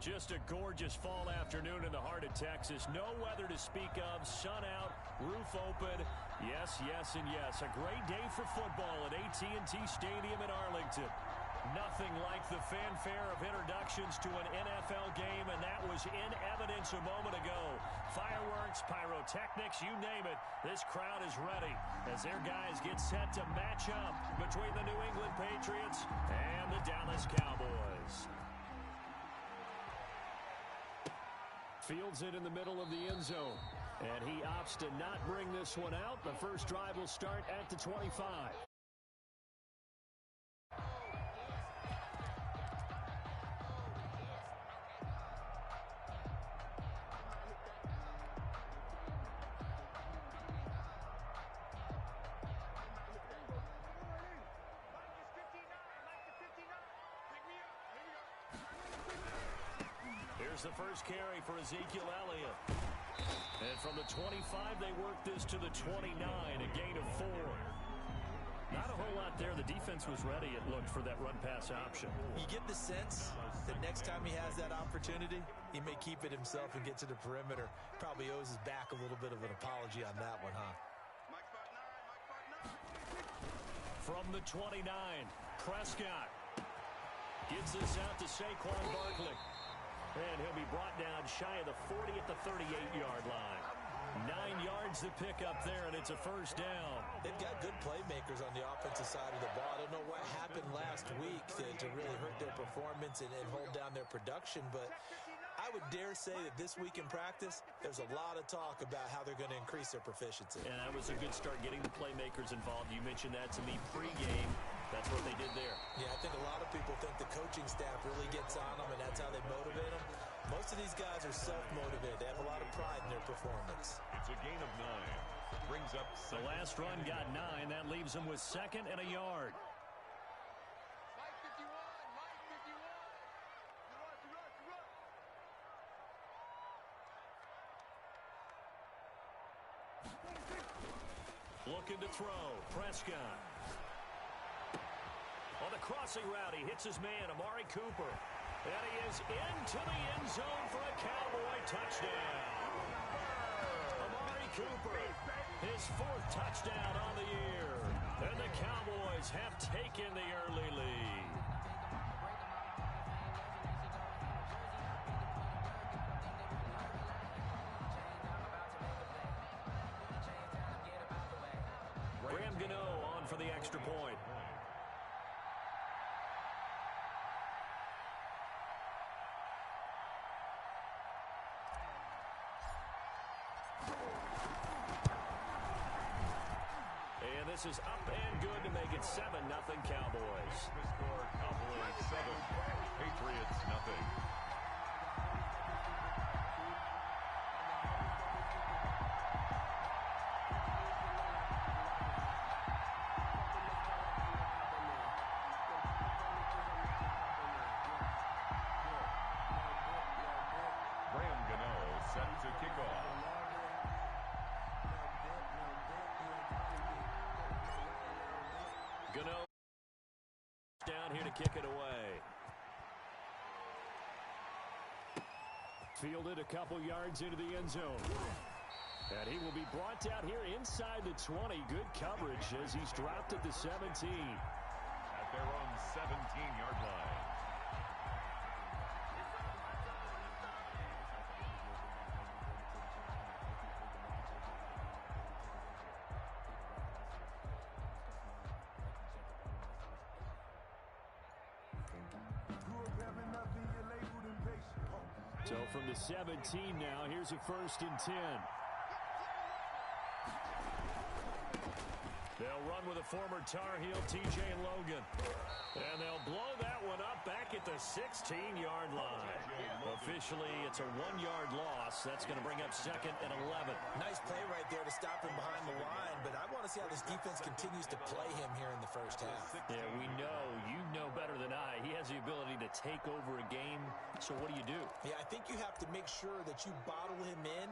Just a gorgeous fall afternoon in the heart of Texas. No weather to speak of. Sun out, roof open. Yes, yes, and yes. A great day for football at AT&T Stadium in Arlington. Nothing like the fanfare of introductions to an NFL game, and that was in evidence a moment ago. Fireworks, pyrotechnics, you name it. This crowd is ready as their guys get set to match up between the New England Patriots and the Dallas Cowboys. Fields it in the middle of the end zone, and he opts to not bring this one out. The first drive will start at the 25. The first carry for Ezekiel Elliott. And from the 25, they work this to the 29, a gain of 4. Not a whole lot there. The defense was ready, it looked, for that run-pass option. You get the sense that next time he has that opportunity, he may keep it himself and get to the perimeter. Probably owes his back a little bit of an apology on that one, huh? From the 29, Prescott gets this out to Saquon Barkley. And he'll be brought down shy of the 40 at the 38-yard line. 9 yards to pick up there, and it's a first down. They've got good playmakers on the offensive side of the ball. I don't know what happened last week to really hurt their performance and hold down their production, but I would dare say that this week in practice, there's a lot of talk about how they're going to increase their proficiency. And that was a good start, getting the playmakers involved. You mentioned that to me pregame. That's what they did there. Yeah, I think a lot of people think the coaching staff really gets on them, and that's how they motivate them. Most of these guys are self-motivated. They have a lot of pride in their performance. It's a gain of 9. Brings up the last run got 9. That leaves them with 2nd and a yard. Looking to throw. Prescott. On the crossing route, he hits his man, Amari Cooper. And he is into the end zone for a Cowboy touchdown. Amari Cooper, his 4th touchdown on the year. And the Cowboys have taken the early lead. Graham Gano on for the extra point. This is up and good to make it 7-0 Cowboys. The score, Cowboys 7, Patriots nothing. Graham Gano set to kick off. Gano down here to kick it away. Fielded a couple yards into the end zone. And he will be brought down here inside the 20. Good coverage as he's dropped at the 17. At their own 17-yard line. So from the 17 now, here's a 1st and 10. They'll run with a former Tar Heel, TJ Logan. And they'll blow that one up back at the 16-yard line. Officially, it's a 1-yard loss. That's going to bring up 2nd and 11. Nice play right there to stop him behind the line, but I want to see how this defense continues to play him here in the first half. Yeah, we know. You know better than I. He has the ability to take over a game. So what do? Yeah, I think you have to make sure that you bottle him in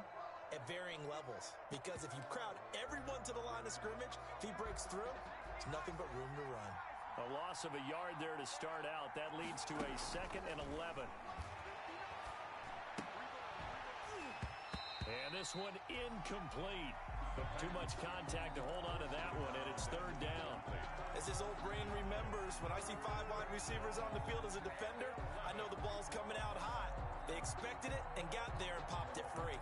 at varying levels. Because if you crowd everyone to the line of scrimmage, if he breaks through, there's nothing but room to run. A loss of a yard there to start out. That leads to a 2nd and 11. this one incomplete. Too much contact to hold on to that one, and it's third down. As his old brain remembers, when I see 5 wide receivers on the field as a defender, I know the ball's coming out hot. They expected it and got there and popped it free.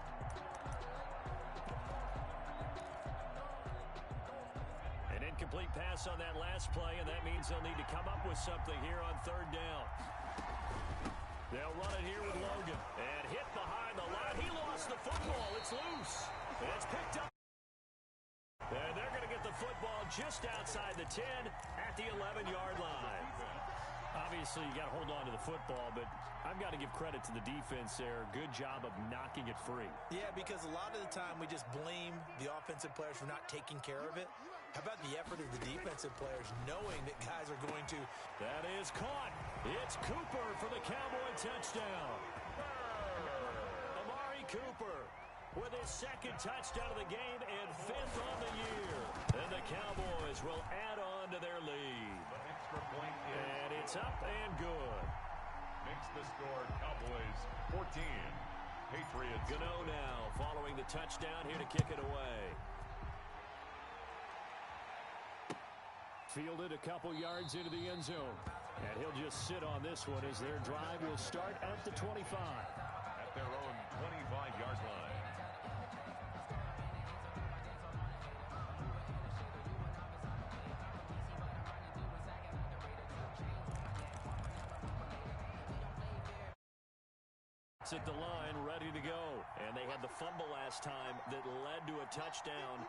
An incomplete pass on that last play, and that means they'll need to come up with something here on third down. They'll run it here with Logan. And hit behind the line. He lost the football. It's loose. And it's picked up. And they're going to get the football just outside the 10 at the 11-yard line. Obviously, you got to hold on to the football, but I've got to give credit to the defense there. Good job of knocking it free. Yeah, because a lot of the time we just blame the offensive players for not taking care of it. How about the effort of the defensive players knowing that guys are going to... That is caught. It's Cooper for the Cowboy touchdown. Amari Cooper with his second touchdown of the game and 5th on the year. And the Cowboys will add on to their lead. And it's up and good. Makes the score Cowboys 14. Patriots. Gano now following the touchdown here to kick it away. Fielded a couple yards into the end zone. And he'll just sit on this one as their drive will start at the 25. At their own 25-yard line. It's at the line, ready to go. And they had the fumble last time that led to a touchdown.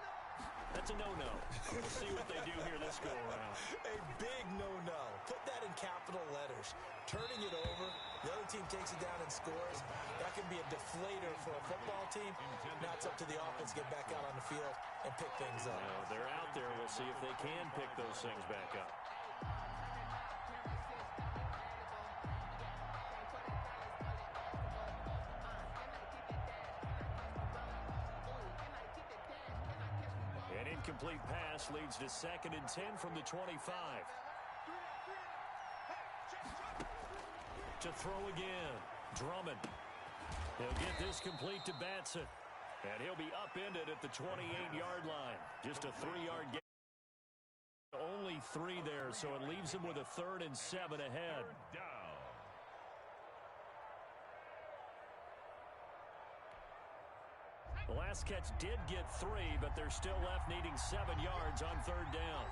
That's a no-no. We'll see what they do here this go-around. A big no-no. Put that in capital letters. Turning it over, the other team takes it down and scores. That can be a deflator for a football team. Now it's up to the offense to get back out on the field and pick things up. They're out there. We'll see if they can pick those things back up. Incomplete pass leads to 2nd and 10 from the 25. To throw again. Drummond. He'll get this complete to Batson. And he'll be upended at the 28-yard line. Just a 3-yard gain. Only 3 there, so it leaves him with a 3rd and 7 ahead. The last catch did get 3, but they're still left needing 7 yards on 3rd down.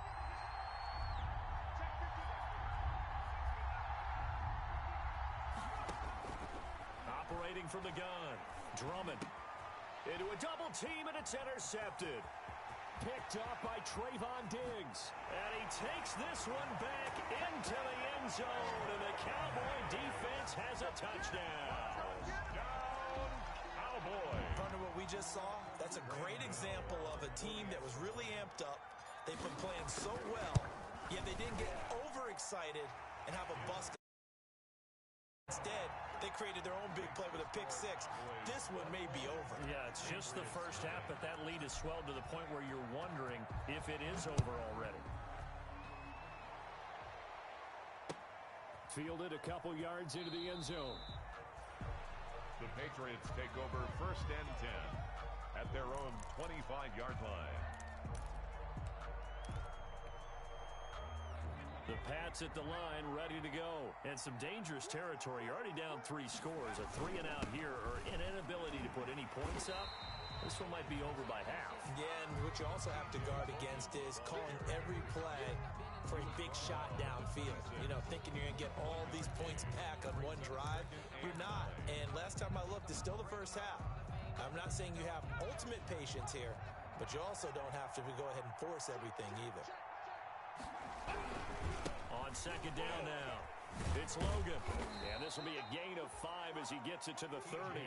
Operating from the gun. Drummond. Into a double team, and it's intercepted. Picked up by Trayvon Diggs. And he takes this one back into the end zone, and the Cowboy defense has a touchdown. Partner, what we just saw, that's a great example of a team that was really amped up. They've been playing so well, yet they didn't get overexcited and have a bust. Instead, they created their own big play with a pick 6. This one may be over. Yeah, it's just the first half, but that lead has swelled to the point where you're wondering if it is over already. Fielded a couple yards into the end zone. The Patriots take over 1st and 10 at their own 25-yard line. The Pats at the line, ready to go. And some dangerous territory. You're already down 3 scores. A 3-and-out here, or an inability to put any points up. This one might be over by half. Yeah, and what you also have to guard against is calling every play for a big shot downfield. You know, thinking you're going to get all these points back on one drive. You're not. And last time I looked, it's still the first half. I'm not saying you have ultimate patience here, but you also don't have to go ahead and force everything either. On 2nd down now. It's Logan. And this will be a gain of 5 as he gets it to the 30.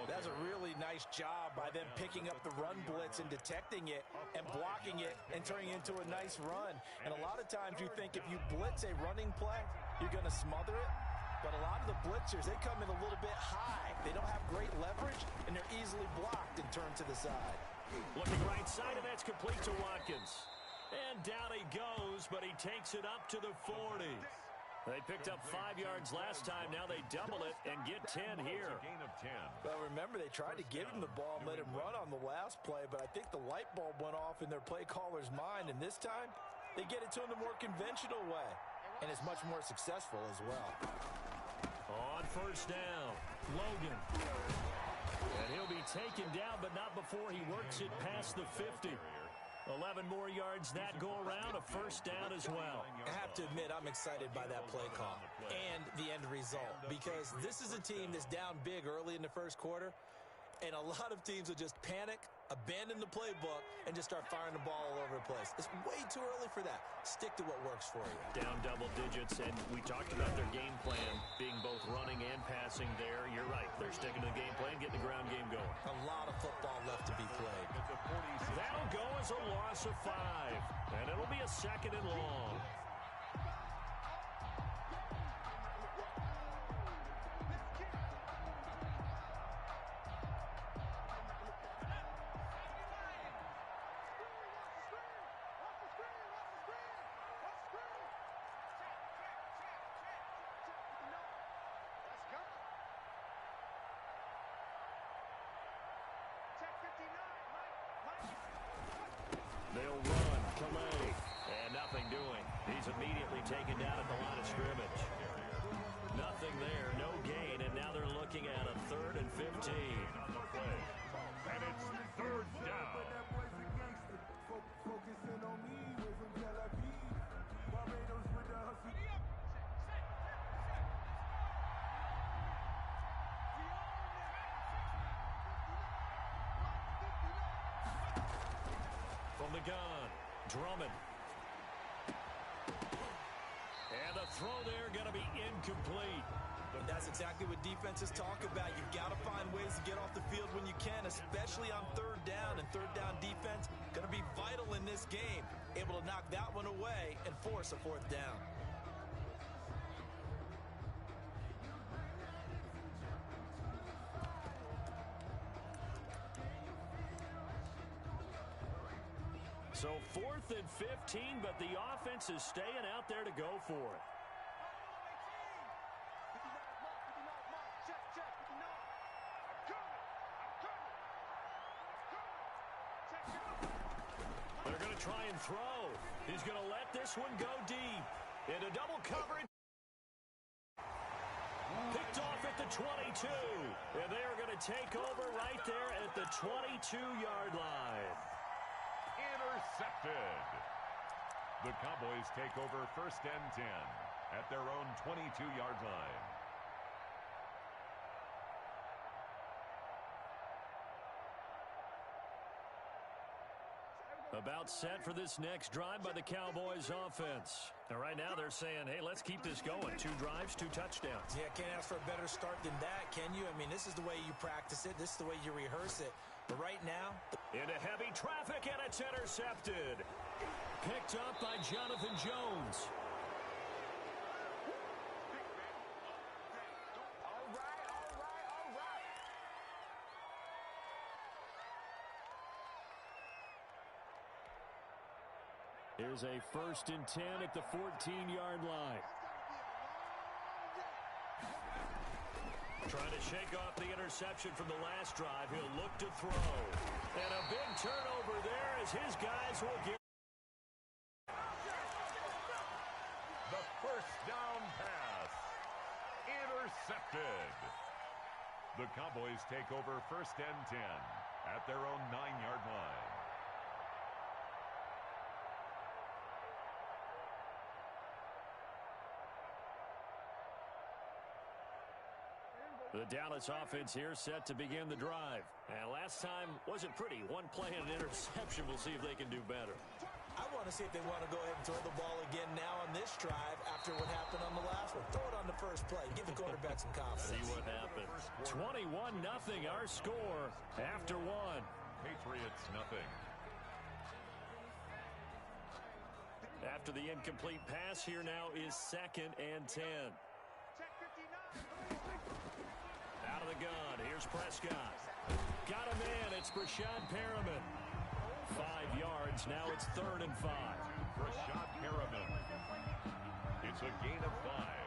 That's a really nice job by them picking up the run blitz and detecting it and blocking it and turning it into a nice run. And a lot of times you think if you blitz a running play, you're going to smother it. But a lot of the blitzers, they come in a little bit high. They don't have great leverage, and they're easily blocked and turned to the side. Looking right side, and that's complete to Watkins. And down he goes, but he takes it up to the 40. They picked up 5 yards last time. Now they double it and get 10 here. It's a gain of 10. Well, remember, they tried to give him the ball and let him run on the last play, but I think the light bulb went off in their play caller's mind, and this time they get it to him the more conventional way, and it's much more successful as well. On first down, Logan. And he'll be taken down, but not before he works it past the 50. 11 more yards that go around, a first down as well. I have to admit, I'm excited by that play call and the end result, because this is a team that's down big early in the first quarter, and a lot of teams will just panic, abandon the playbook, and just start firing the ball all over the place. It's way too early for that. Stick to what works for you. Down double digits, and we talked about their game plan being both running and passing there. You're right. They're sticking to the game plan, getting the ground game going. A lot of football left to be played. That'll go as a loss of 5, and it'll be a second and long. They'll run, Calais, and nothing doing. He's immediately taken down at the line of scrimmage. Nothing there, no gain, and now they're looking at a 3rd and 15. On the play. And it's 3rd down. From the gun, Drummond. And the throw there going to be incomplete. And that's exactly what defenses talk about. You've got to find ways to get off the field when you can, especially on 3rd down. And 3rd down defense going to be vital in this game. Able to knock that one away and force a 4th down. So 4th and 15, but the offense is staying out there to go for it. They're going to try and throw. He's going to let this one go deep. Into double coverage. Picked off at the 22. And they are going to take over right there at the 22-yard line. Intercepted. The Cowboys take over 1st and 10 at their own 22-yard line. About set for this next drive by the Cowboys offense. And right now they're saying, hey, let's keep this going. 2 drives, 2 touchdowns. Yeah, can't ask for a better start than that, can you? I mean, this is the way you practice it. This is the way you rehearse it. But right now, into heavy traffic, and it's intercepted. Picked up by Jonathan Jones. Here's a 1st and 10 at the 14-yard line. Trying to shake off the interception from the last drive. He'll look to throw. And a big turnover there as his guys will get. The 1st down pass. Intercepted. The Cowboys take over 1st and 10 at their own 9-yard line. The Dallas offense here set to begin the drive. And last time wasn't pretty. 1 play and an interception. We'll see if they can do better. I want to see if they want to go ahead and throw the ball again now on this drive after what happened on the last one. Throw it on the first play. Give the quarterback some confidence. See what happens. 21-0 our score after 1. Patriots nothing. After the incomplete pass, here now is 2nd and 10. Out of the gun, here's Prescott. Got him in, it's Brashad Perriman. 5 yards, now it's 3rd and 5. Brashad Perriman. It's a gain of 5.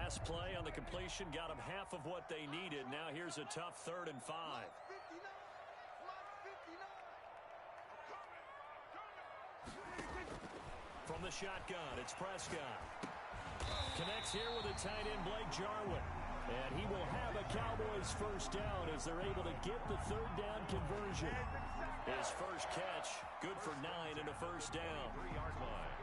last play on the completion got them half of what they needed. Now here's a tough 3rd and 5. From the shotgun, it's Prescott. Connects here with a tight end, Blake Jarwin. And he will have a Cowboys first down as they're able to get the 3rd down conversion. His first catch, good for 9 and a first down. 3-yard line.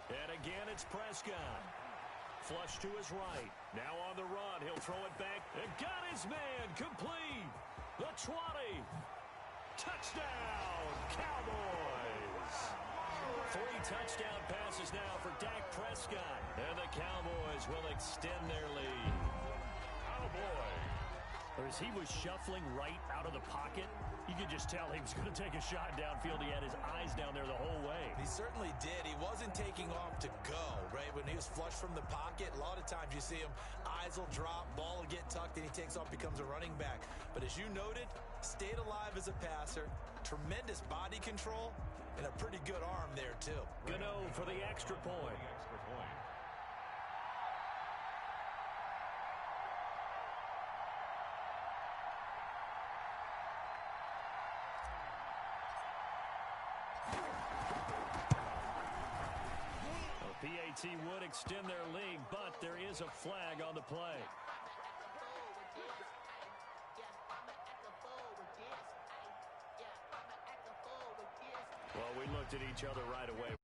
And again, it's Prescott. Flush to his right. Now on the run. He'll throw it back. And got his man. Complete. The 20. Touchdown, Cowboys. 3 touchdown passes now for Dak Prescott. And the Cowboys will extend their lead. Cowboys. As he was shuffling right out of the pocket, you could just tell he was going to take a shot downfield. He had his eyes down there the whole way. He certainly did. He wasn't taking off to go, right? When he was flush from the pocket, a lot of times you see him, eyes will drop, ball will get tucked, and he takes off, becomes a running back. But as you noted, stayed alive as a passer, tremendous body control, and a pretty good arm there, too. Gano for the extra point. PAT would extend their lead, but there is a flag on the play. Well, we looked at each other right away.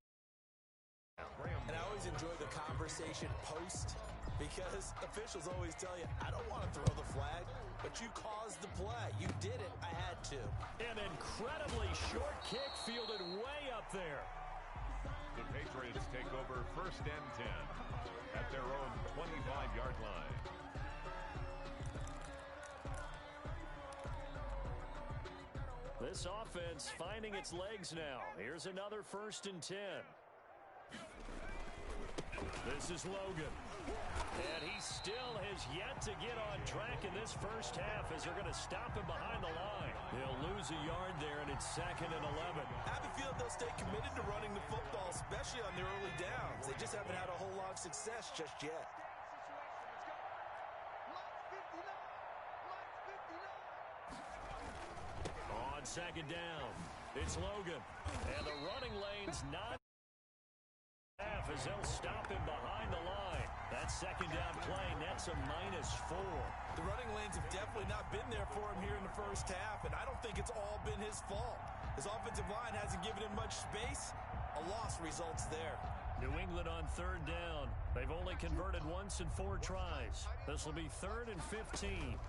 And I always enjoy the conversation post because officials always tell you, I don't want to throw the flag, but you caused the play. You did it. I had to. An incredibly short kick fielded way up there. The Patriots take over 1st and 10 at their own 25-yard line. This offense finding its legs now. Here's another 1st and 10. This is Logan. And he still has yet to get on track in this first half as they're going to stop him behind the line. He'll lose a yard there, and it's 2nd and 11. I have a feeling they'll stay committed to running the football, especially on the early downs. They just haven't had a whole lot of success just yet. On 2nd down, it's Logan. And the running lane's not half as they'll stop him behind the line. That 2nd down play nets a -4. The running lanes have definitely not been there for him here in the first half, and I don't think it's all been his fault. His offensive line hasn't given him much space. A loss results there. New England on 3rd down. They've only converted once in 4 tries. This will be 3rd and 15.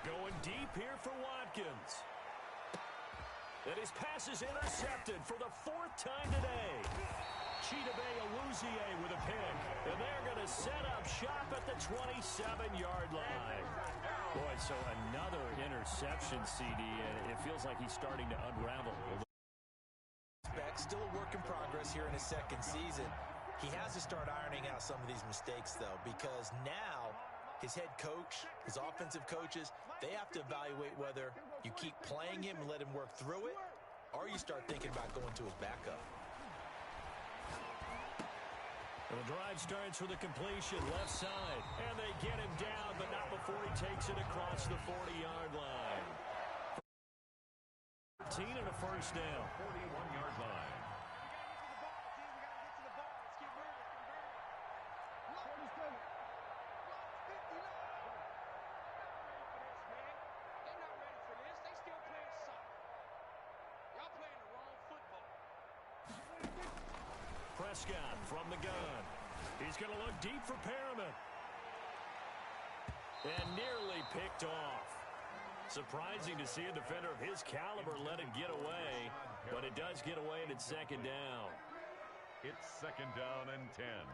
Going deep here for Watkins. And his pass is intercepted for the 4th time today. Chidobe Awuzie with a pick. And they're going to set up shop at the 27-yard line. Boy, so another interception, CD, and it feels like he's starting to unravel. Still a work in progress here in his 2nd season. He has to start ironing out some of these mistakes, though, because now his head coach, his offensive coaches, they have to evaluate whether you keep playing him and let him work through it, or you start thinking about going to his backup. The drive starts with a completion left side, and they get him down, but not before he takes it across the 40-yard line. 13 and a first down. 41-yard line. Prescott from the gun. He's going to look deep for Perriman. And nearly picked off. Surprising to see a defender of his caliber let it get away, but it does get away and it's 2nd down. It's 2nd down and 10.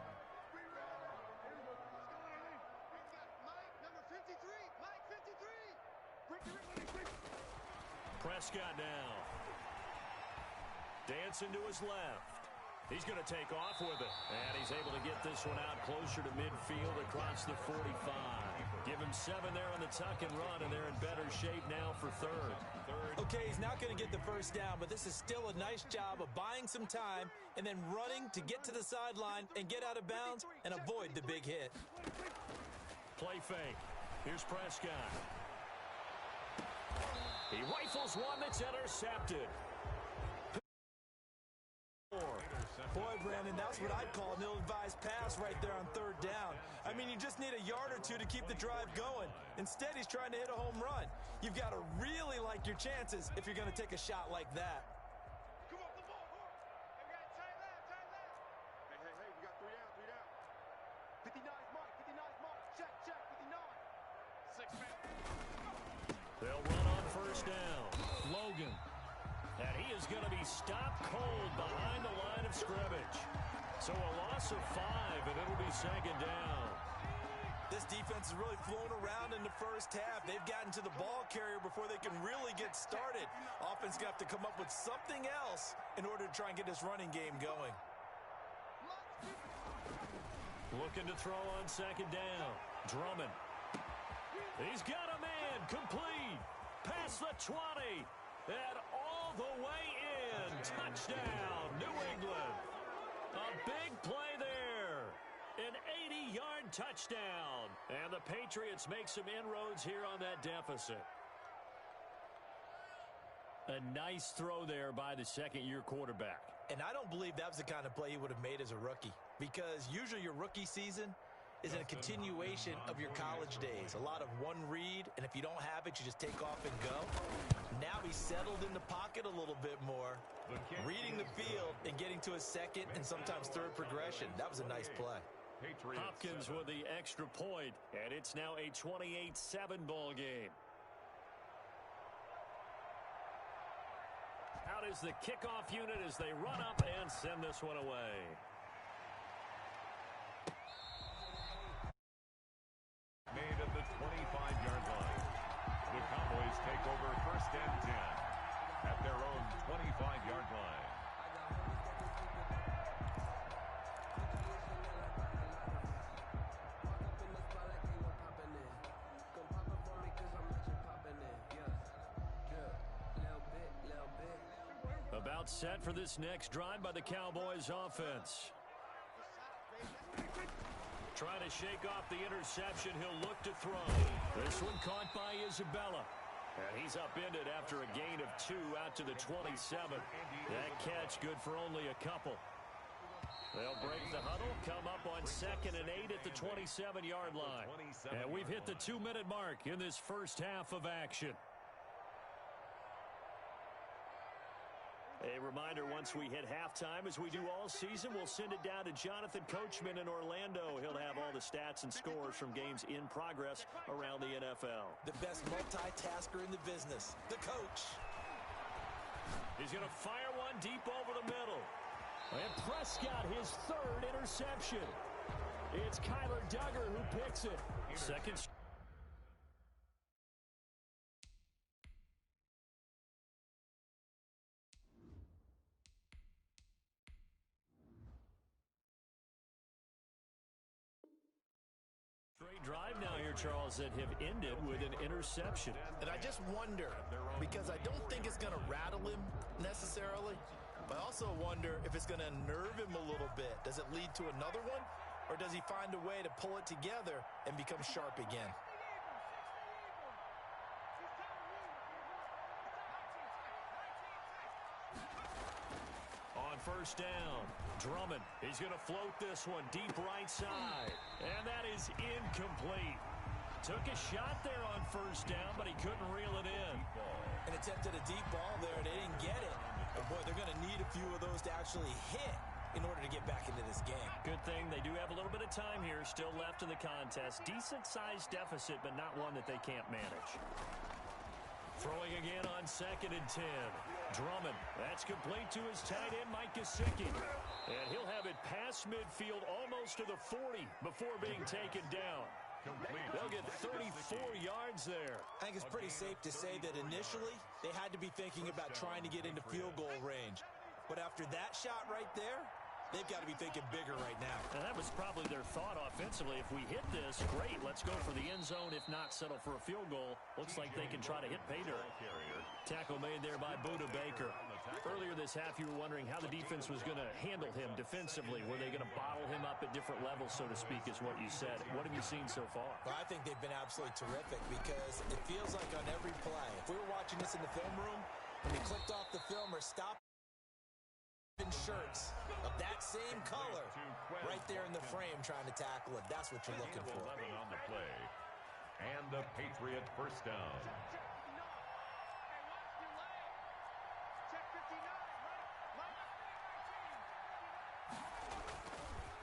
Mike, number 53. Mike, 53. Prescott now. Dancing to his left. He's going to take off with it. And he's able to get this one out closer to midfield across the 45. Give him 7 there on the tuck and run, and they're in better shape now for third. Okay, he's not going to get the first down, but this is still a nice job of buying some time and then running to get to the sideline and get out of bounds and avoid the big hit. Play fake. Here's Prescott. He rifles one that's intercepted. Boy, Brandon, that's what I'd call an ill-advised pass right there on third down. I mean, you just need a yard or two to keep the drive going. Instead, he's trying to hit a home run. You've got to really like your chances if you're going to take a shot like that. Come on, the ball. Hey, we got time left. Hey, we got 3 down. 59's Mike, check, 59. 6 man. They'll run on first down. Logan. And he is going to be stopped cold behind the line of scrimmage. So a loss of 5, and it'll be second down. This defense has really flown around in the first half. They've gotten to the ball carrier before they can really get started. Offense going to have to come up with something else in order to try and get this running game going. Looking to throw on second down. Drummond. He's got a man. Complete. Past the 20. And all the way in. Touchdown, New England. A big play there. An 80-yard touchdown. And the Patriots make some inroads here on that deficit. A nice throw there by the second-year quarterback. And I don't believe that was the kind of play he would have made as a rookie. Because usually your rookie season is a continuation of your college days. A lot of one read, and if you don't have it, you just take off and go. Now he's settled in the pocket a little bit more, reading the field and getting to his second and sometimes third progression. That was a nice play. Hopkins with the extra point, and it's now a 28-7 ball game. Out is the kickoff unit as they run up and send this one away. Made at the 25-yard line. The Cowboys take over first and 10 at their own 25-yard line. About set for this next drive by the Cowboys offense. Trying to shake off the interception. He'll look to throw. This one caught by Isabella. And he's upended after a gain of 2 out to the 27. That catch good for only a couple. They'll break the huddle, come up on 2nd and 8 at the 27-yard line. And we've hit the 2-minute mark in this first half of action. A reminder, once we hit halftime, as we do all season, we'll send it down to Jonathan Coachman in Orlando. He'll have all the stats and scores from games in progress around the NFL. The best multitasker in the business, the coach. He's going to fire one deep over the middle. And Prescott, his 3rd interception. It's Kyler Duggar who picks it. Second. Drive now here, Charles, that have ended with an interception. And I just wonder, because I don't think it's going to rattle him necessarily, but I also wonder if it's going to unnerve him a little bit. Does it lead to another one, or does he find a way to pull it together and become sharp again? On first down, Drummond. He's going to float this one deep right side. And that is incomplete. Took a shot there on first down, but he couldn't reel it in. And attempted a deep ball there. They didn't get it. But, boy, they're going to need a few of those to actually hit in order to get back into this game. Good thing they do have a little bit of time here still left in the contest. Decent-sized deficit, but not one that they can't manage. Throwing again on 2nd and 10. Drummond. That's complete to his tight end, Mike Gesicki. And he'll have it past midfield almost to the 40 before being taken down. complete. They'll get 34 yards there. I think it's pretty safe to say that initially they had to be thinking about trying to get into field goal range. But after that shot right there, they've got to be thinking bigger right now. And that was probably their thought offensively. If we hit this, great, let's go for the end zone. If not, settle for a field goal. Looks like they can try to hit pay dirt. Tackle made there by Budda Baker. Earlier this half, you were wondering how the defense was going to handle him defensively. Were they going to bottle him up at different levels, so to speak, is what you said. What have you seen so far? Well, I think they've been absolutely terrific because it feels like on every play, if we were watching this in the film room, when they clicked off the film or stopped in shirts of that same color right there in the frame trying to tackle it. That's what you're looking for. 11 on the play. And the Patriot first down.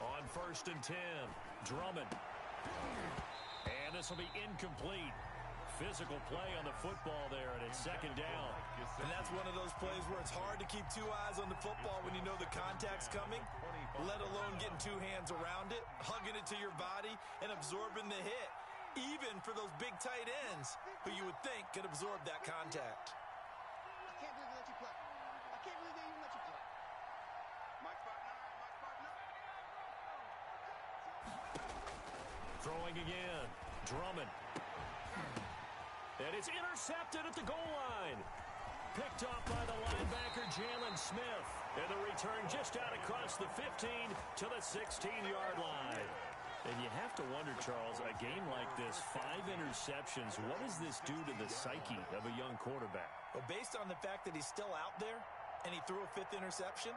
On 1st and 10, Drummond. And this will be incomplete. Physical play on the football there, and it's 2nd down. And that's one of those plays where it's hard to keep 2 eyes on the football when you know the contact's coming, let alone getting 2 hands around it, hugging it to your body, and absorbing the hit, even for those big tight ends who you would think could absorb that contact. I can't believe they let you play. I can't believe they even let you play. Mike 5'9", Mike 5'9". Throwing again, Drummond. And it's intercepted at the goal line. Picked off by the linebacker, Jalen Smith. And the return just out across the 15 to the 16-yard line. And you have to wonder, Charles, a game like this, 5 interceptions, what does this do to the psyche of a young quarterback? Well, based on the fact that he's still out there and he threw a 5th interception,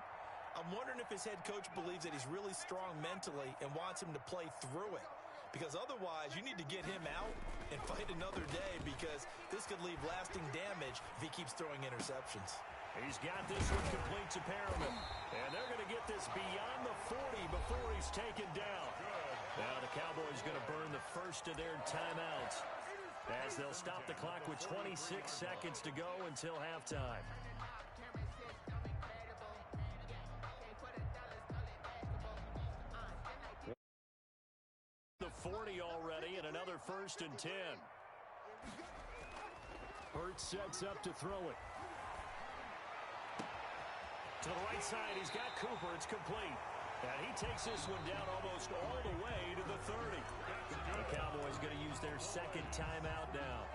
I'm wondering if his head coach believes that he's really strong mentally and wants him to play through it. Because otherwise, you need to get him out and fight another day because this could leave lasting damage if he keeps throwing interceptions. He's got this one complete to Perriman. And they're going to get this beyond the 40 before he's taken down. Now the Cowboys going to burn the first of their timeouts as they'll stop the clock with 26 seconds to go until halftime. The 40 already and another 1st and 10. Hurts sets up to throw it. To the right side, he's got Cooper. It's complete. And he takes this one down almost all the way to the 30. The Cowboys going to use their 2nd timeout now,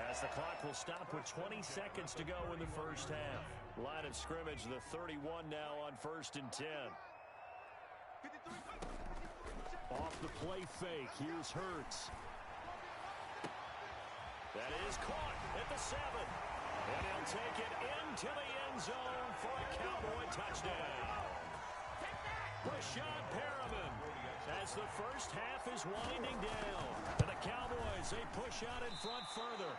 as the clock will stop with 20 seconds to go in the first half. Line of scrimmage, the 31 now on 1st and 10. Off the play fake, here's Hurts. That is caught at the 7. And he'll take it into the end zone for a Cowboy touchdown. Rashad Perriman, as the first half is winding down. And the Cowboys, they push out in front further.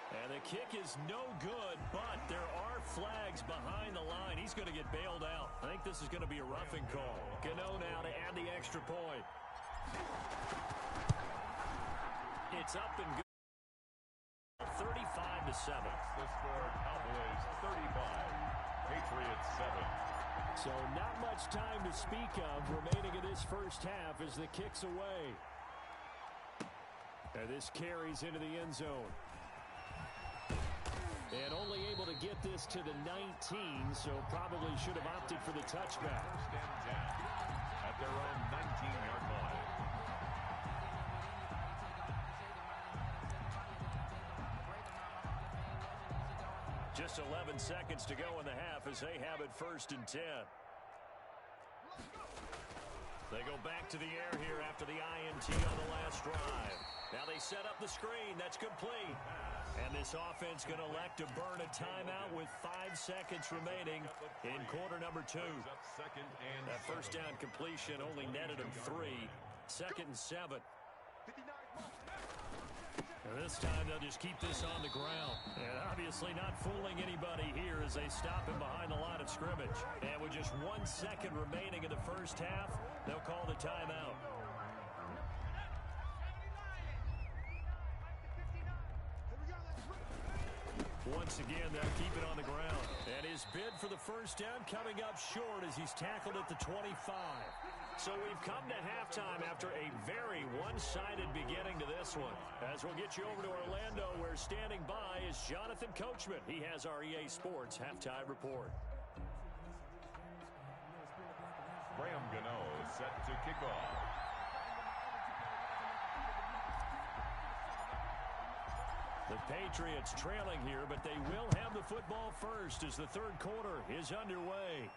And the kick is no good, but there are flags behind the line. He's going to get bailed out. I think this is going to be a roughing call. Gano now to add the extra point. It's up and good. 35-7. The score, Cowboys 35, Patriots 7. So not much time to speak of remaining in this first half as the kick's away. And this carries into the end zone. And only able to get this to the 19, so probably should have opted for the touchback. 1st and 10 at their own 19-yard line. Just 11 seconds to go in the half as they have it 1st and 10. They go back to the air here after the INT on the last drive. Now they set up the screen. That's complete. And this offense going to elect to burn a timeout with 5 seconds remaining in quarter number 2. That first down completion only netted him 3. 2nd and 7. And this time they'll just keep this on the ground. And obviously not fooling anybody here as they stop him behind the line of scrimmage. And with just 1 second remaining in the first half, they'll call the timeout. Once again, they'll keep it on the ground. And his bid for the first down coming up short as he's tackled at the 25. So we've come to halftime after a very one-sided beginning to this one. As we'll get you over to Orlando, where standing by is Jonathan Coachman. He has our EA Sports Halftime Report. Graham Gano set to kick off. The Patriots trailing here, but they will have the football first as the third quarter is underway.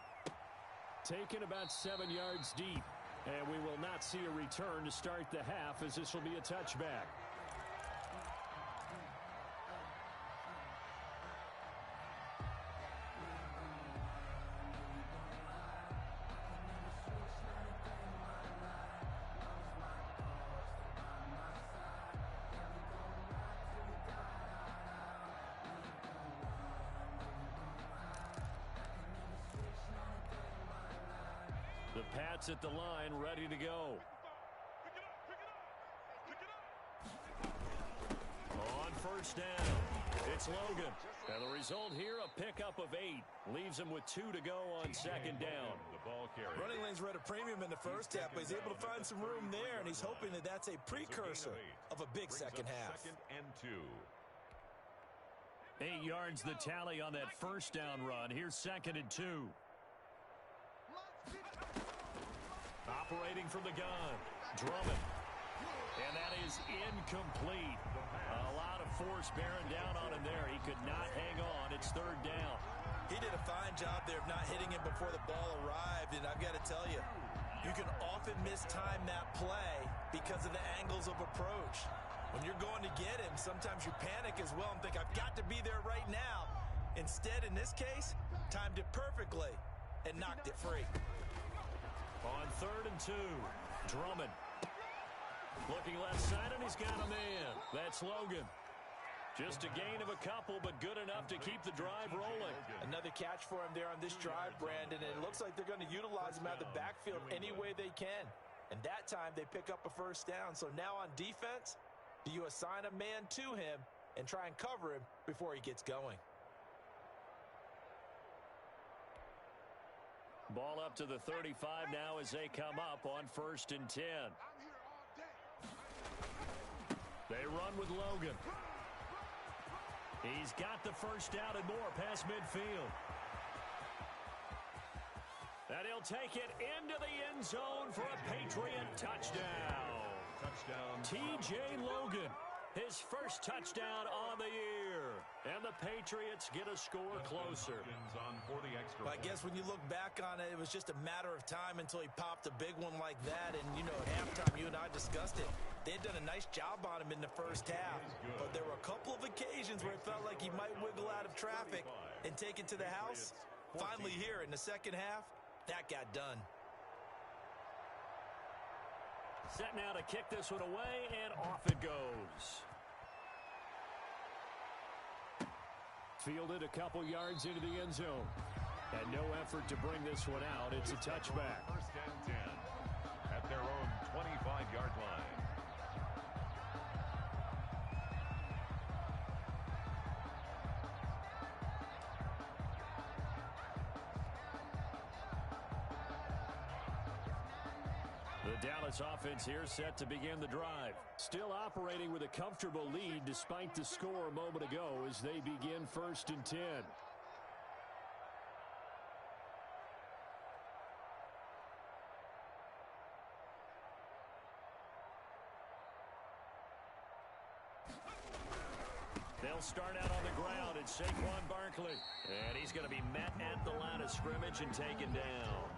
Taken about 7 yards deep, and we will not see a return to start the half, as this will be a touchback. The Pats at the line, ready to go. On first down, it's Logan. And the result here, a pickup of 8. Leaves him with 2 to go on second down. The ball carrier. Running lanes were at a premium in the first half, but he's able to find some room there, and he's hoping that that's a precursor of a big second half. Second and 2. 8 yards the tally on that first down run. Here's second and 2. Operating from the gun, Drummond. And that is incomplete. A lot of force bearing down on him there. He could not hang on. It's third down. He did a fine job there of not hitting him before the ball arrived, and I've got to tell you, you can often mistime that play because of the angles of approach. When you're going to get him, sometimes you panic as well and think, I've got to be there right now. Instead, in this case, timed it perfectly and knocked it free. On third and 2, Drummond. Looking left side, and he's got a man. That's Logan. Just a gain of a couple, but good enough to keep the drive rolling. Another catch for him there on this drive, Brandon, and it looks like they're going to utilize him out of the backfield any way they can. And that time, they pick up a first down. So now on defense, do you assign a man to him and try and cover him before he gets going? Ball up to the 35 now as they come up on first and 10. They run with Logan. He's got the first down and more past midfield. And he'll take it into the end zone for a Patriot touchdown. Touchdown. T.J. Logan, his first touchdown on the year. And the Patriots get a score closer. On for the extra I guess when you look back on it, it was just a matter of time until he popped a big one like that. And, you know, at halftime, you and I discussed it. They had done a nice job on him in the first half. But there were a couple of occasions where it felt like he might wiggle out of traffic and take it to the house. Finally here in the second half, that got done. Set now to kick this one away, and off it goes. Fielded a couple yards into the end zone. And no effort to bring this one out. It's a touchback. First and 10 at their own 25-yard line. The Dallas offense here set to begin the drive. Still operating with a comfortable lead despite the score a moment ago as they begin first and 10. They'll start out on the ground. It's Saquon Barkley. And he's going to be met at the line of scrimmage and taken down.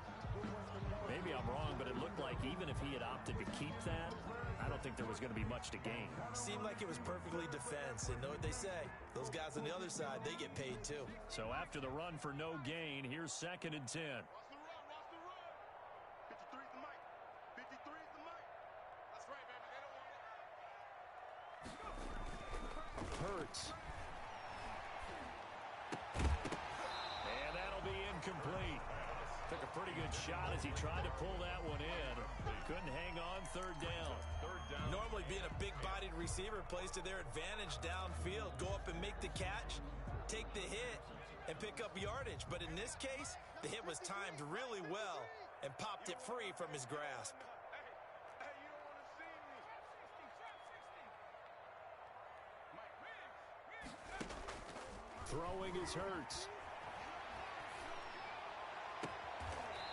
Maybe I'm wrong, but it looked like even if he had opted to keep that, I don't think there was going to be much to gain. Seemed like it was perfectly defense. And know what they say? Those guys on the other side, they get paid too. So after the run for no gain, here's second and 10. Watch the run. 53 is the mic. 53 is the mic. That's right, baby. They don't want it. Hurts. And that'll be incomplete. Took a pretty good shot as he tried to pull that one in. Couldn't hang on. Third down. Normally being a big-bodied receiver plays to their advantage downfield. Go up and make the catch, take the hit, and pick up yardage. But in this case, the hit was timed really well, and popped it free from his grasp. Hey, you don't want to see me. Throwing is Hurts.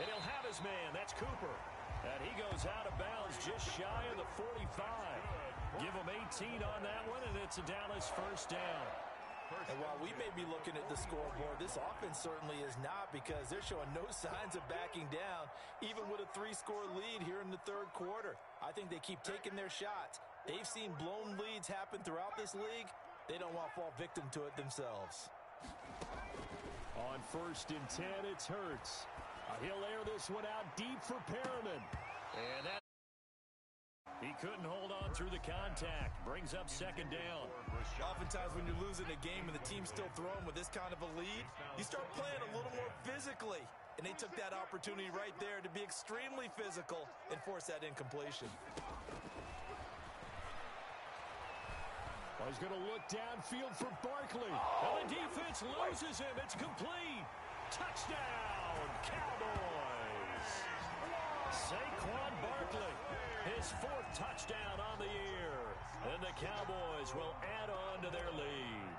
And he'll have his man. That's Cooper. And he goes out of bounds just shy of the 45. Give him 18 on that one, and it's a Dallas first down. And while we may be looking at the scoreboard, this offense certainly is not, because they're showing no signs of backing down, even with a 3-score lead here in the third quarter. I think they keep taking their shots. They've seen blown leads happen throughout this league. They don't want to fall victim to it themselves. On 1st and 10, it's Hurts. He'll air this one out deep for Perriman. And that he couldn't hold on through the contact. Brings up 2nd down. Oftentimes when you're losing a game and the team's still throwing with this kind of a lead, you start playing a little more physically. And they took that opportunity right there to be extremely physical and force that incompletion. Well, he's going to look downfield for Barkley. And the defense loses him. It's complete. Touchdown, Cowboys. Saquon Barkley, his 4th touchdown on the year. And the Cowboys will add on to their lead.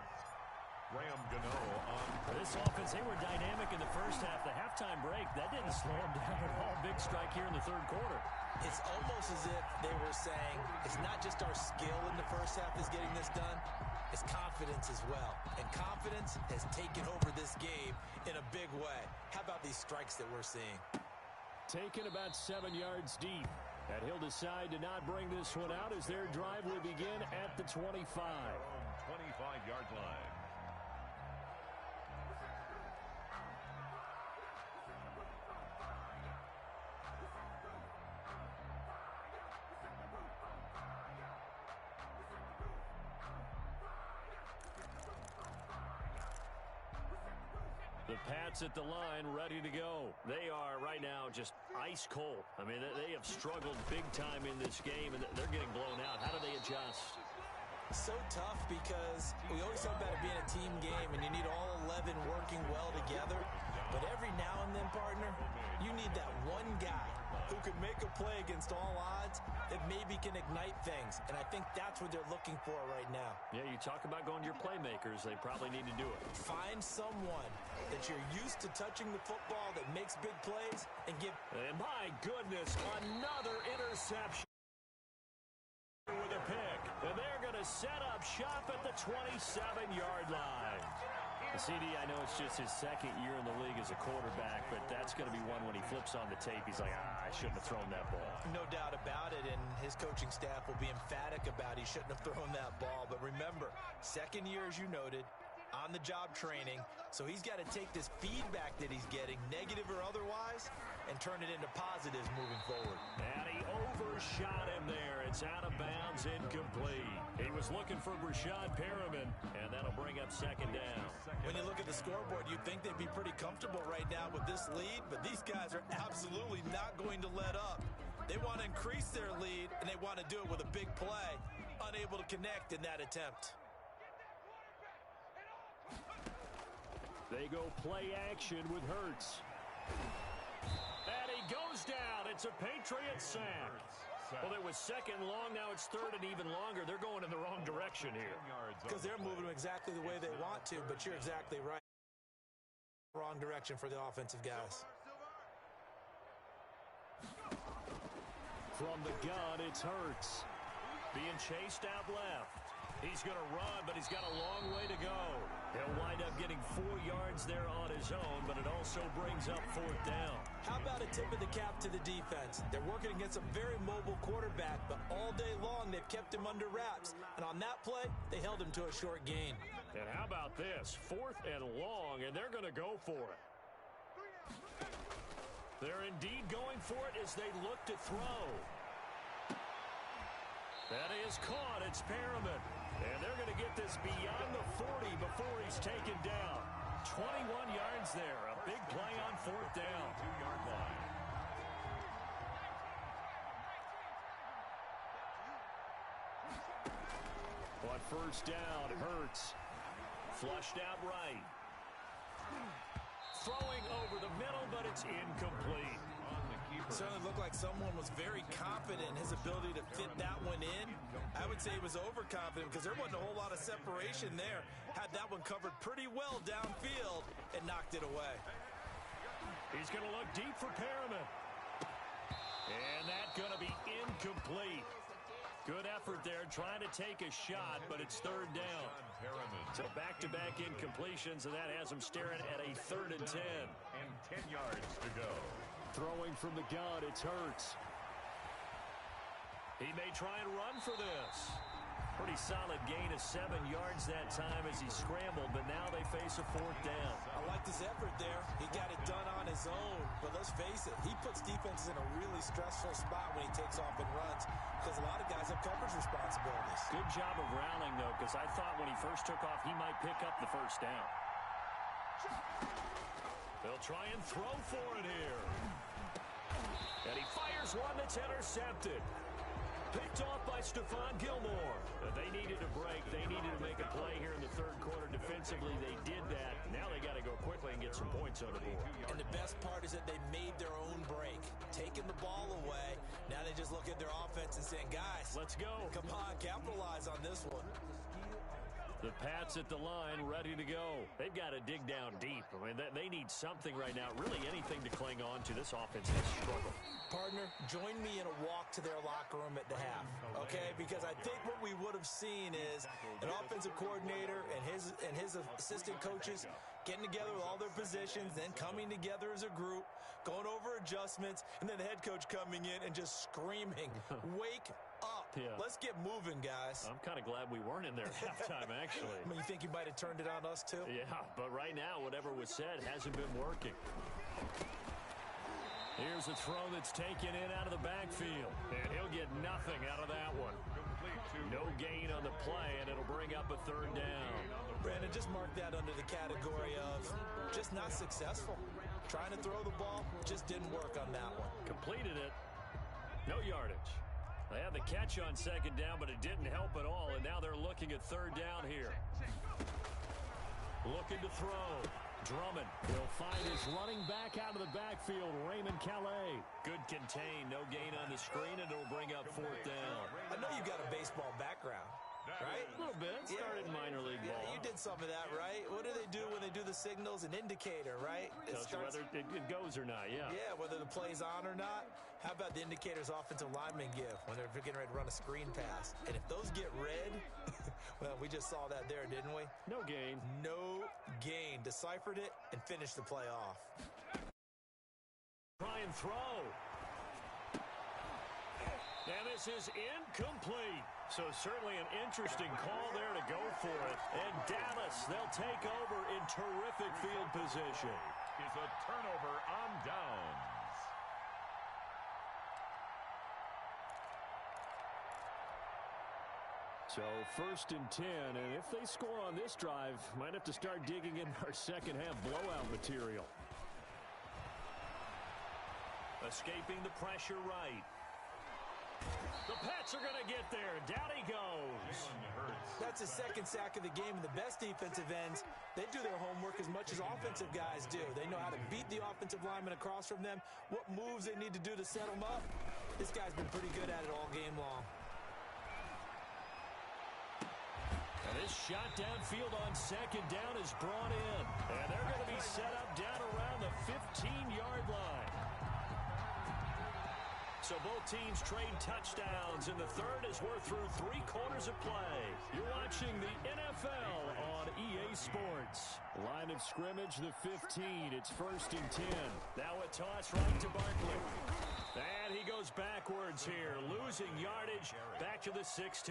Graham Gano on. This offense, they were dynamic in the first half. The halftime break, that didn't slow them down at all. Big strike here in the third quarter. It's almost as if they were saying, it's not just our skill in the first half is getting this done, it's confidence as well. And confidence has taken over this game in a big way. How about these strikes that we're seeing? Taken about 7 yards deep. And he'll decide to not bring this one out as their drive will begin at the 25. 25-yard line. The Pats at the line, ready to go. They are right now just ice cold. I mean, they have struggled big time in this game, and they're getting blown out. How do they adjust? So tough, because we always talk about it being a team game, and you need all 11 working well together. But every now and then, partner, you need that one guy who can make a play against all odds that maybe can ignite things. And I think that's what they're looking for right now. Yeah, you talk about going to your playmakers. They probably need to do it. Find someone that you're used to touching the football that makes big plays and give. And my goodness, another interception with a pick. And they're going to set up shop at the 27-yard line. CD, I know it's just his 2nd year in the league as a quarterback, but that's going to be one when he flips on the tape. He's like, I shouldn't have thrown that ball. No doubt about it, and his coaching staff will be emphatic about he shouldn't have thrown that ball. But remember, 2nd year, as you noted, on-the-job training, so he's got to take this feedback that he's getting, negative or otherwise, and turn it into positives moving forward. And he overshot him there. It's out of bounds, incomplete. He was looking for Breshad Perriman, and that'll bring up 2nd down. When you look at the scoreboard, you'd think they'd be pretty comfortable right now with this lead, but these guys are absolutely not going to let up. They want to increase their lead, and they want to do it with a big play, unable to connect in that attempt. They go play action with Hurts. And he goes down. It's a Patriots sack. Well, it was 2nd long. Now it's 3rd and even longer. They're going in the wrong direction here. Because they're moving exactly the way they want to, but you're exactly right. Wrong direction for the offensive guys. From the gun, it's Hurts. Being chased out left. He's going to run, but he's got a long way to go. He'll wind up getting 4 yards there on his own, but it also brings up 4th down. How about a tip of the cap to the defense? They're working against a very mobile quarterback, but all day long they've kept him under wraps. And on that play, they held him to a short gain. And how about this? 4th and long, and they're going to go for it. They're indeed going for it as they look to throw. That is caught. It's Perriman. And they're going to get this beyond the 40 before he's taken down. 21 yards there. A big play on 4th down. 2-yard line. On 1st down, Hurts. Flushed out right. Throwing over the middle, but it's incomplete. On the certainly looked like someone was very confident in his ability to fit that one in. I would say he was overconfident because there wasn't a whole lot of separation there. Had that one covered pretty well downfield and knocked it away. He's going to look deep for Perriman. And that's going to be incomplete. Good effort there trying to take a shot, but it's third down. So back-to-back incompletions, and that has him staring at a 3rd and 10. And 10 yards to go. Throwing from the gun, it's Hurts. He may try and run for this. Pretty solid gain of 7 yards that time as he scrambled, but now they face a 4th down. I like his effort there. He got it done on his own, but let's face it, he puts defenses in a really stressful spot when he takes off and runs because a lot of guys have coverage responsibilities. Good job of rallying, though, because I thought when he first took off, he might pick up the 1st down. They'll try and throw for it here. And he fires one that's intercepted. Picked off by Stephon Gilmore. They needed a break. They needed to make a play here in the 3rd quarter. Defensively, they did that. Now they got to go quickly and get some points on the board. And the best part is that they made their own break. Taking the ball away. Now they just look at their offense and saying, guys, let's go. Come on, capitalize on this one. The Pats at the line, ready to go. They've got to dig down deep. I mean, they need something right now, really anything to cling on to. This offense has struggled. Partner, join me in a walk to their locker room at the half, okay? Because I think what we would have seen is an offensive coordinator and his assistant coaches getting together with all their positions, then coming together as a group, going over adjustments, and then the head coach coming in and just screaming, wake up. Yeah. Let's get moving, guys. I'm kind of glad we weren't in there at halftime, actually. I mean, you think you might have turned it on us, too? Yeah, but right now, whatever was said hasn't been working. Here's a throw that's taken in out of the backfield, and he'll get nothing out of that one. No gain on the play, and it'll bring up a 3rd down. Brandon, just mark that under the category of just not successful. Trying to throw the ball, just didn't work on that one. Completed it. No yardage. They had the catch on 2nd down, but it didn't help at all, and now they're looking at 3rd down here. Looking to throw. Drummond will find his running back out of the backfield, Raymond Calais. Good contain, no gain on the screen, and it'll bring up 4th down. I know you got a baseball background, right? A little bit. Started minor league ball. Yeah, you did some of that, right? What do they do when they do the signals? An indicator, right? Tells you whether it goes or not, yeah. Yeah, whether the play's on or not. How about the indicators offensive linemen give when they're getting ready to run a screen pass? And if those get red, well, we just saw that there, didn't we? No gain. No gain. Deciphered it and finished the play off. Try and throw. And this is incomplete. So certainly an interesting call there to go for it. And Dallas, they'll take over in terrific field position. Is a turnover on downs. So 1st and 10, and if they score on this drive, might have to start digging in our second half blowout material. Escaping the pressure right. The Pats are going to get there. Down he goes. That's his 2nd sack of the game, and the best defensive ends, they do their homework as much as offensive guys do. They know how to beat the offensive lineman across from them, what moves they need to do to set them up. This guy's been pretty good at it all game long. And this shot downfield on 2nd down is brought in. And they're going to be set up down around the 15-yard line. So both teams trade touchdowns, and the 3rd as we're through 3 quarters of play. You're watching the NFL on EA Sports. Line of scrimmage, the 15. It's 1st and 10. Now a toss right to Barkley. And he goes backwards here, losing yardage back to the 16.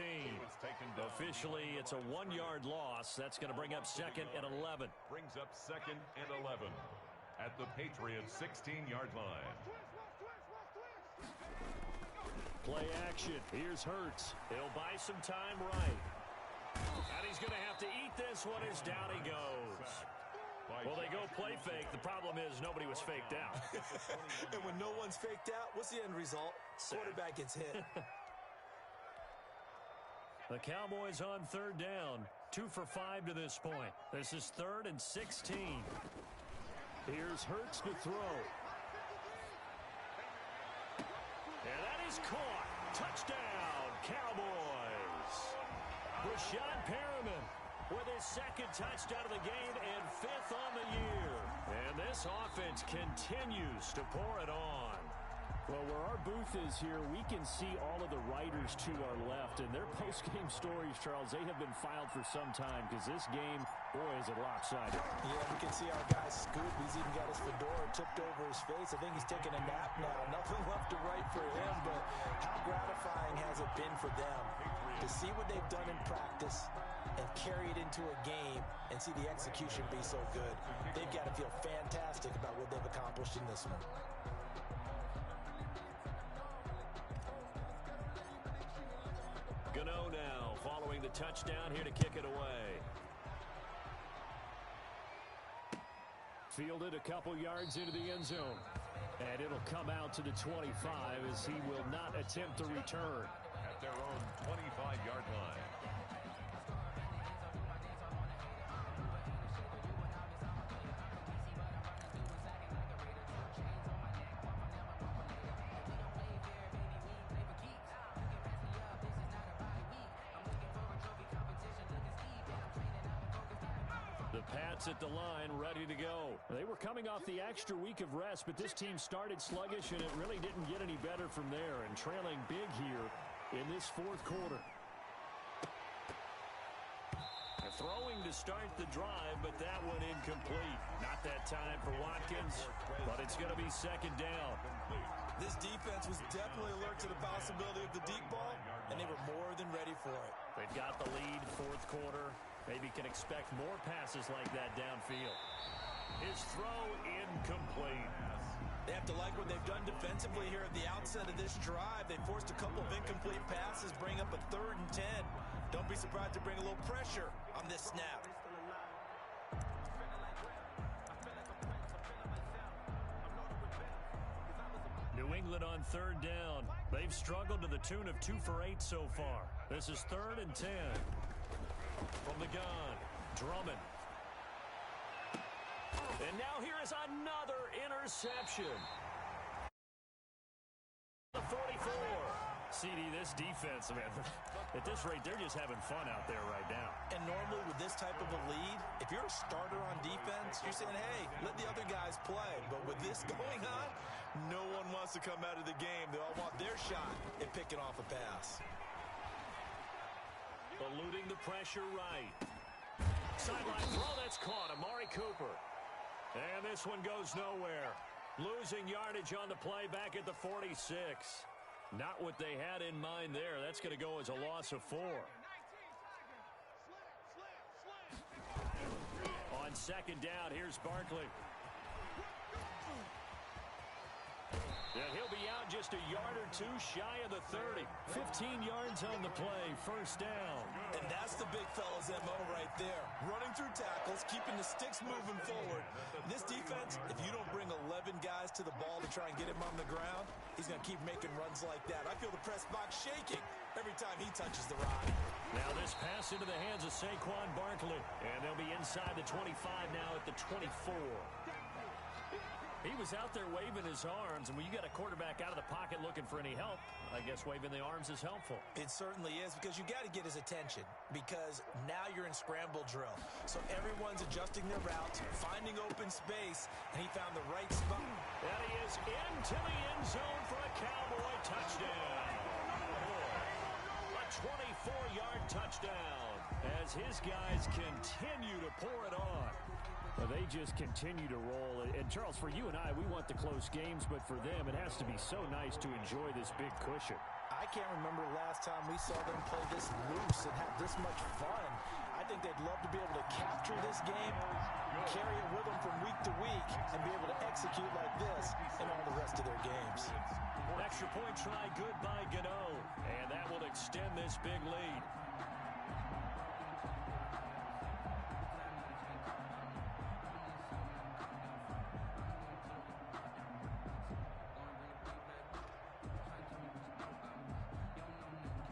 Officially, it's a 1-yard loss. That's going to bring up 2nd and 11. Brings up 2nd and 11 at the Patriots' 16-yard line. Play action. Here's Hurts. He'll buy some time right. And he's going to have to eat this one as down he goes. Well, they go play fake. The problem is nobody was faked out. And when no one's faked out, what's the end result? Quarterback gets hit. The Cowboys on 3rd down. 2 for 5 to this point. This is 3rd and 16. Here's Hurts to throw. is caught. Touchdown, Cowboys. Rashad Perriman with his second touchdown of the game and 5th on the year. And this offense continues to pour it on. Well, where our booth is here, we can see all of the writers to our left. And their post-game stories, Charles, they have been filed for some time because this game, boy, is it lopsided. Yeah, we can see our guy Scoop. He's even got his fedora tipped over his face. I think he's taking a nap now. Nothing left to write for him, but how gratifying has it been for them to see what they've done in practice and carry it into a game and see the execution be so good. They've got to feel fantastic about what they've accomplished in this one. Gano now following the touchdown here to kick it away. Fielded a couple yards into the end zone. And it'll come out to the 25 as he will not attempt to return. At their own 25-yard line. Pats at the line, ready to go. They were coming off the extra week of rest, but this team started sluggish, and it really didn't get any better from there, and trailing big here in this fourth quarter. Throwing to start the drive, but that one incomplete. Not that time for Watkins, but it's going to be second down. This defense was definitely alert to the possibility of the deep ball, and they were more than ready for it. They've got the lead, fourth quarter. Maybe can expect more passes like that downfield. His throw incomplete. They have to like what they've done defensively here at the outset of this drive. They forced a couple of incomplete passes, bring up a 3rd and 10. Don't be surprised to bring a little pressure on this snap. New England on 3rd down. They've struggled to the tune of 2 for 8 so far. This is 3rd and 10. From the gun, Drummond. And now here is another interception. The 44. CD, this defense, man, at this rate, they're just having fun out there right now. And normally with this type of a lead, if you're a starter on defense, you're saying, hey, let the other guys play. But with this going on, no one wants to come out of the game. They all want their shot at picking off a pass. Eluding the pressure right. Sideline throw, that's caught. Amari Cooper. And this one goes nowhere. Losing yardage on the play back at the 46. Not what they had in mind there. That's going to go as a loss of 4. On second down, here's Barkley. And he'll be out just a yard or 2 shy of the 30. 15 yards on the play, first down. And that's the big fella's MO right there. Running through tackles, keeping the sticks moving forward. This defense, if you don't bring 11 guys to the ball to try and get him on the ground, he's going to keep making runs like that. I feel the press box shaking every time he touches the rock. Now this pass into the hands of Saquon Barkley. And they'll be inside the 25 now at the 24. He was out there waving his arms, and when you got a quarterback out of the pocket looking for any help, I guess waving the arms is helpful. It certainly is, because you got to get his attention, because now you're in scramble drill. So everyone's adjusting their routes, finding open space, and he found the right spot. And he is into the end zone for a Cowboy touchdown. A 24-yard touchdown as his guys continue to pour it on. Well, they just continue to roll. And, Charles, for you and I, we want the close games, but for them, it has to be so nice to enjoy this big cushion. I can't remember the last time we saw them play this loose and have this much fun. I think they'd love to be able to capture this game, carry it with them from week to week, and be able to execute like this in all the rest of their games. Extra point try good by Gano, and that will extend this big lead.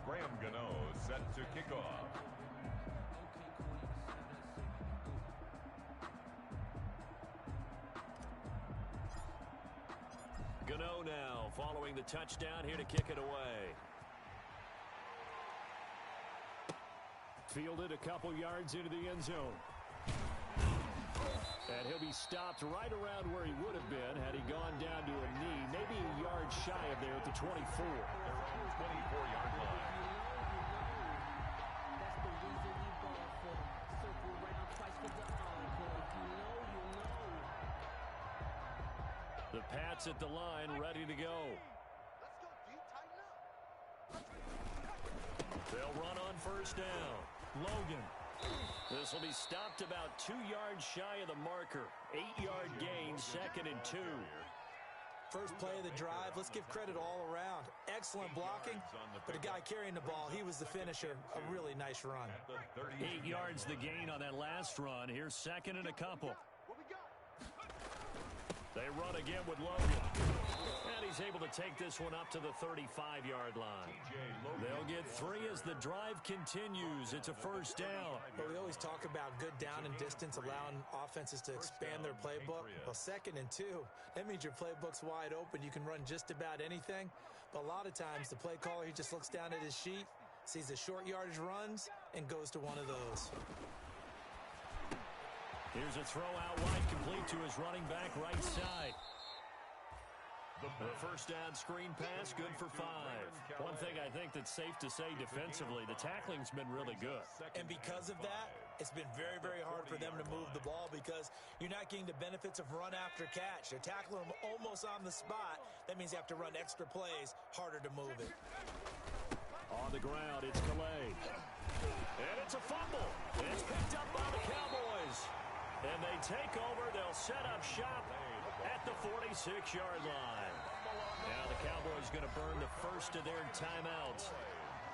Graham Gano set to kick off. Gano Gano now following the touchdown here to kick it away. Fielded a couple yards into the end zone. And he'll be stopped right around where he would have been had he gone down to a knee, maybe a yard shy of there at the 24. Their own 24-yard line. The Pats at the line, ready to go. They'll run on first down. Logan. This will be stopped about 2 yards shy of the marker. 8-yard gain, 2nd and 2. First play of the drive, let's give credit all around. Excellent blocking, but the guy carrying the ball, he was the finisher. A really nice run. 8 yards the gain on that last run. Here's 2nd and a couple. They run again with Logan. And he's able to take this one up to the 35-yard line. They'll get 3 as the drive continues. It's a first down. But we always talk about good down and distance, allowing offenses to expand their playbook. Well, 2nd and 2, that means your playbook's wide open. You can run just about anything. But a lot of times, the play caller, he just looks down at his sheet, sees the short yardage runs, and goes to one of those. Here's a throw out wide, complete to his running back right side. The first down screen pass, good for 5. One thing I think that's safe to say defensively, the tackling's been really good. And because of that, it's been very, very hard for them to move the ball because you're not getting the benefits of run after catch. They're tackling them almost on the spot. That means you have to run extra plays, harder to move it. On the ground, it's Calais. And it's a fumble. It's picked up by the Cowboys. And they take over. They'll set up shop at the 46-yard line. Now the Cowboys going to burn the first of their timeouts.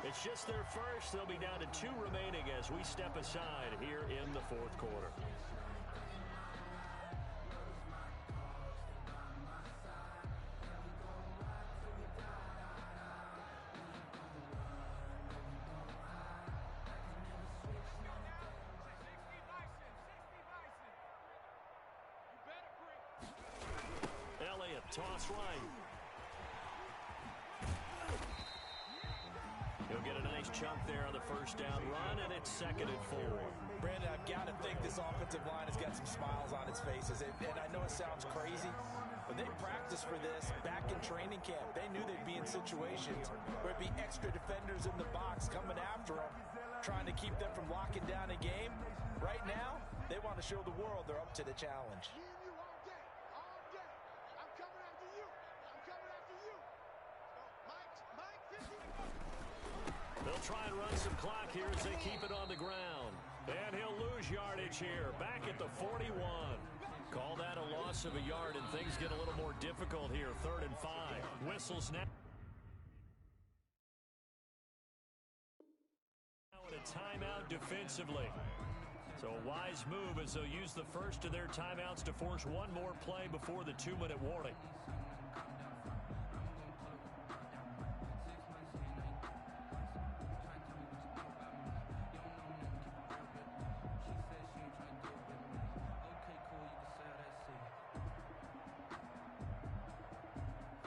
It's just their first. They'll be down to 2 remaining as we step aside here in the 4th quarter. Toss right. He'll get a nice chunk there on the first down run, and it's 2nd and 4. Brandon, I've got to think this offensive line has got some smiles on its faces. And I know it sounds crazy, but they practiced for this back in training camp. They knew they'd be in situations where it'd be extra defenders in the box coming after them, trying to keep them from locking down a game. Right now, they want to show the world they're up to the challenge. They'll try and run some clock here as they keep it on the ground. And he'll lose yardage here, back at the 41. Call that a loss of a yard, and things get a little more difficult here, 3rd and 5. Whistles now. Now in a timeout defensively. So a wise move as they'll use the first of their timeouts to force one more play before the 2-minute warning.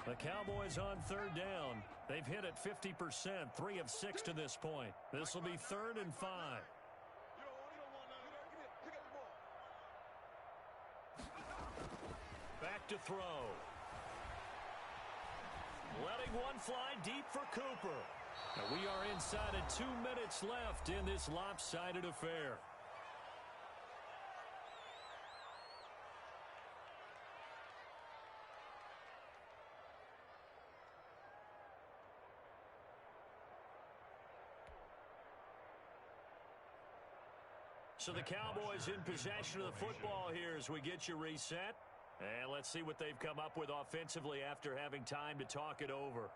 The Cowboys on 3rd down. They've hit it 50%, 3 of 6 to this point. This will be 3rd and 5. Back to throw. Letting one fly deep for Cooper. Now we are inside of 2 minutes left in this lopsided affair. So the Cowboys in possession of the football here as we get you reset. And let's see what they've come up with offensively after having time to talk it over.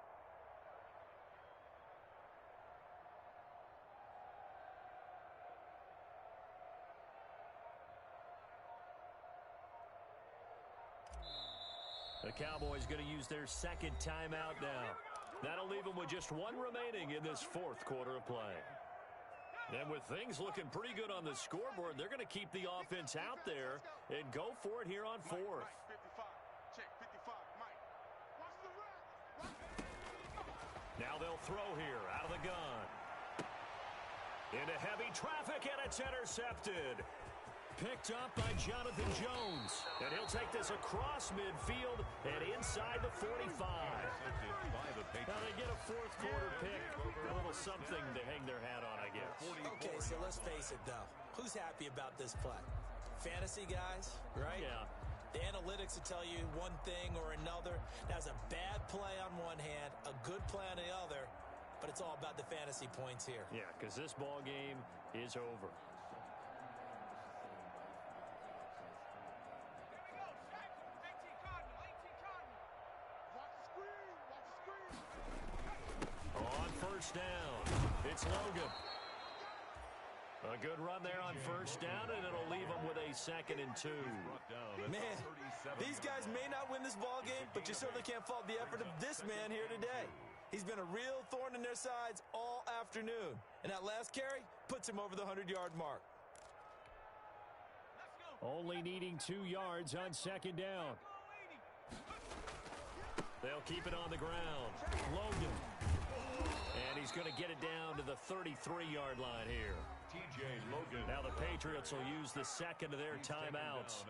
The Cowboys going to use their 2nd timeout now. That'll leave them with just 1 remaining in this 4th quarter of play. And with things looking pretty good on the scoreboard, they're going to keep the offense out there and go for it here on 4th. Now they'll throw here out of the gun. Into heavy traffic, and it's intercepted. Picked up by Jonathan Jones. And he'll take this across midfield and inside the 45. Now they get a fourth quarter pick. A little something to hang their hat on, I guess. Okay, so let's face it, though. Who's happy about this play? Fantasy guys, right? Yeah. The analytics will tell you one thing or another. That's a bad play on one hand, a good play on the other, but it's all about the fantasy points here. Yeah, because this ball game is over. On first down, it's Logan. A good run there on first down, and it'll leave them with a 2nd and 2. Man, these guys may not win this ball game, but you certainly can't fault the effort of this man here today. He's been a real thorn in their sides all afternoon, and that last carry puts him over the 100-yard mark. Only needing 2 yards on 2nd down. They'll keep it on the ground. Logan. And he's going to get it down to the 33-yard line here. TJ Logan. Now the Patriots will use the second of their timeouts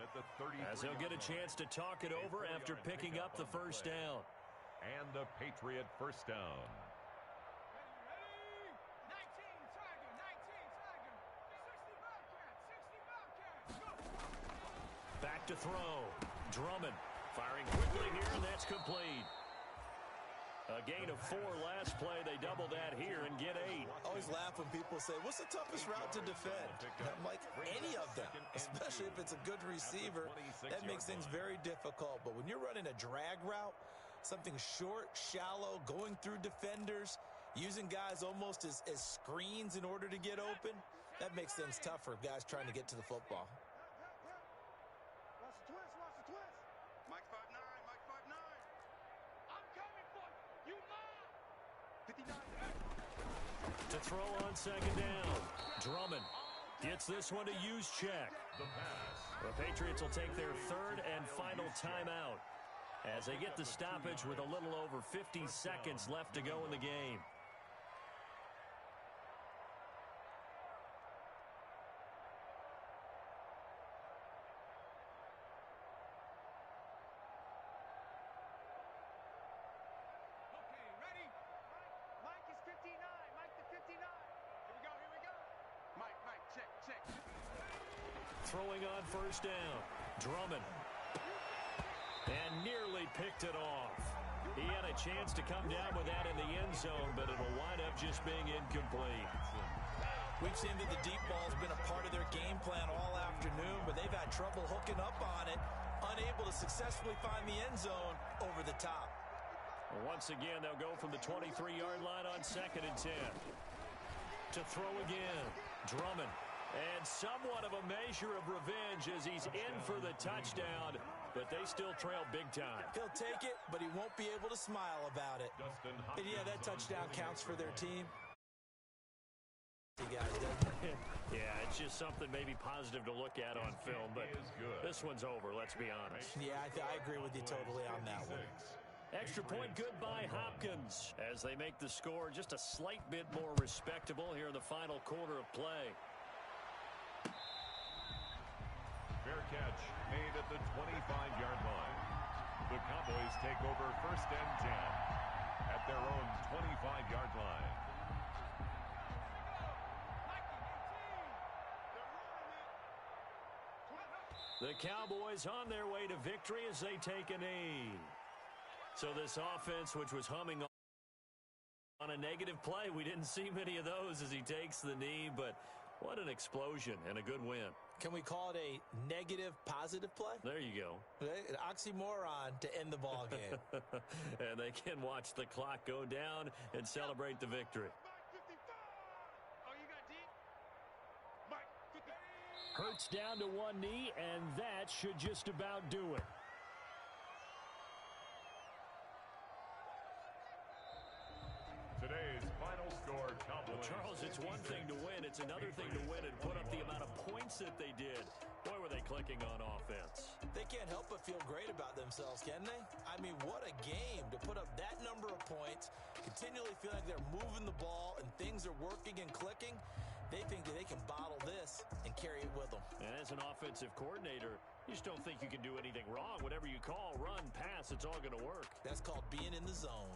as they'll get a chance to talk it over after picking up the first down. And the Patriot first down. Back to throw. Drummond firing quickly here, and that's complete. A gain of 4 last play. They double that here and get 8. I always laugh when people say, what's the toughest route to defend? I'm like, any of them, especially if it's a good receiver. That makes things very difficult. But when you're running a drag route, something short, shallow, going through defenders, using guys almost as screens in order to get open, that makes things tough for guys trying to get to the football. Watch the twist, watch the twist. Mike 5'9", Mike 5'9". I'm coming for you, man. 59. To throw on 2nd down. Drummond gets this one to Juszczyk. The pass. The Patriots will take their 3rd and final timeout as they get the stoppage with a little over 50 seconds left to go in the game. Mike is 59. Mike the 59. Here we go, here we go. Mike, check. Throwing on first down. Drummond. And nearly picked it off. He had a chance to come down with that in the end zone, but it'll wind up just being incomplete. We've seen that the deep ball's been a part of their game plan all afternoon, but they've had trouble hooking up on it, unable to successfully find the end zone over the top. Once again, they'll go from the 23-yard line on 2nd and 10. To throw again, Drummond. And somewhat of a measure of revenge as he's in for the touchdown, but they still trail big time. He'll take it, but he won't be able to smile about it. And yeah, that touchdown counts for their team. Guys, yeah, it's just something maybe positive to look at on film, but this one's over, let's be honest. Yeah, I agree with you totally on that one. Extra point good by Hopkins as they make the score just a slight bit more respectable here in the final quarter of play. Fair catch made at the 25-yard line. The Cowboys take over 1st and 10 at their own 25-yard line. The Cowboys on their way to victory as they take a knee. So this offense, which was humming on a negative play, we didn't see many of those as he takes the knee, but what an explosion and a good win. Can we call it a negative positive play? There you go. An oxymoron to end the ball game. And they can watch the clock go down and celebrate the victory. Mike 55. Oh, you got deep? Mike 50. Hurts down to one knee, and that should just about do it. Today's final score, Cowboys. Well, Charles, it's one thing to win. It's another thing to win and put up the amount of points that they did. Boy, were they clicking on offense. They can't help but feel great about themselves, can they? I mean, what a game to put up that number of points, continually feel like they're moving the ball and things are working and clicking. They think that they can bottle this and carry it with them. And as an offensive coordinator, you just don't think you can do anything wrong. Whatever you call, run, pass, it's all going to work. That's called being in the zone.